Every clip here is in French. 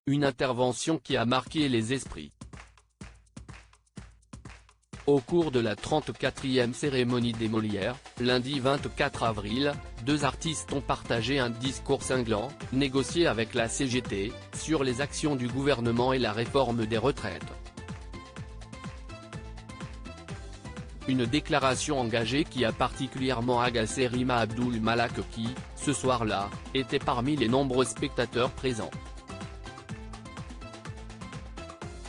une intervention qui a marqué les esprits. Au cours de la 34e cérémonie des Molières, lundi 24 avril, deux artistes ont partagé un discours cinglant, négocié avec la CGT, sur les actions du gouvernement et la réforme des retraites. Une déclaration engagée qui a particulièrement agacé Rima Abdul Malak qui, ce soir-là, était parmi les nombreux spectateurs présents.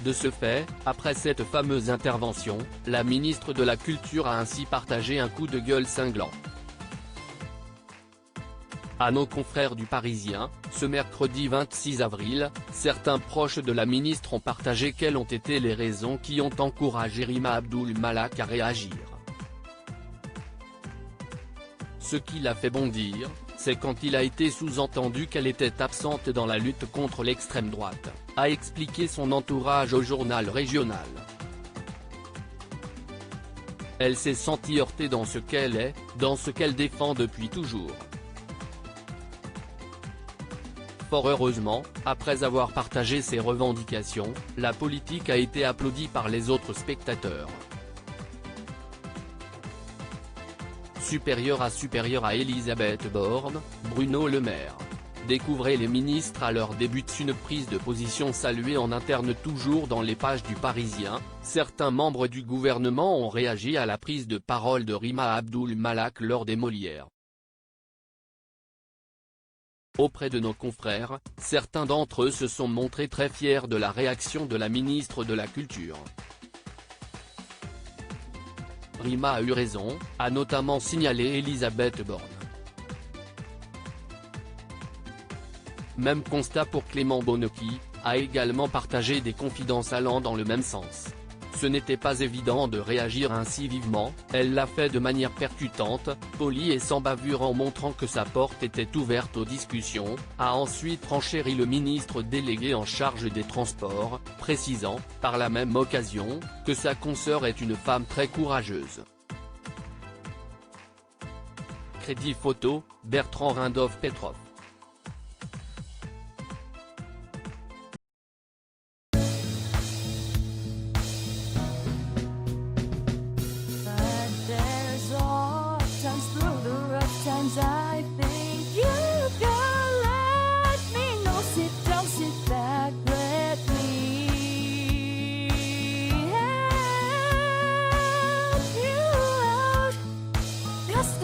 De ce fait, après cette fameuse intervention, la ministre de la Culture a ainsi partagé un coup de gueule cinglant. À nos confrères du Parisien, ce mercredi 26 avril, certains proches de la ministre ont partagé quelles ont été les raisons qui ont encouragé Rima Abdul Malak à réagir. Ce qui l'a fait bondir, c'est quand il a été sous-entendu qu'elle était absente dans la lutte contre l'extrême droite, a expliqué son entourage au journal régional. Elle s'est sentie heurtée dans ce qu'elle est, dans ce qu'elle défend depuis toujours. Fort heureusement, après avoir partagé ses revendications, la politique a été applaudie par les autres spectateurs. Supérieur à Elisabeth Borne, Bruno Le Maire. Découvrez les ministres à leur début. Une prise de position saluée en interne toujours dans les pages du Parisien, certains membres du gouvernement ont réagi à la prise de parole de Rima Abdul Malak lors des Molières. Auprès de nos confrères, certains d'entre eux se sont montrés très fiers de la réaction de la ministre de la Culture. Rima a eu raison, a notamment signalé Elisabeth Borne. Même constat pour Clément Beaune qui a également partagé des confidences allant dans le même sens. Ce n'était pas évident de réagir ainsi vivement, elle l'a fait de manière percutante, polie et sans bavure en montrant que sa porte était ouverte aux discussions, a ensuite renchéri le ministre délégué en charge des Transports, précisant, par la même occasion, que sa consoeur est une femme très courageuse. Crédit photo, Bertrand Rindolph Petrov. I think you can let me know. Sit down, sit back, let me help you out. Just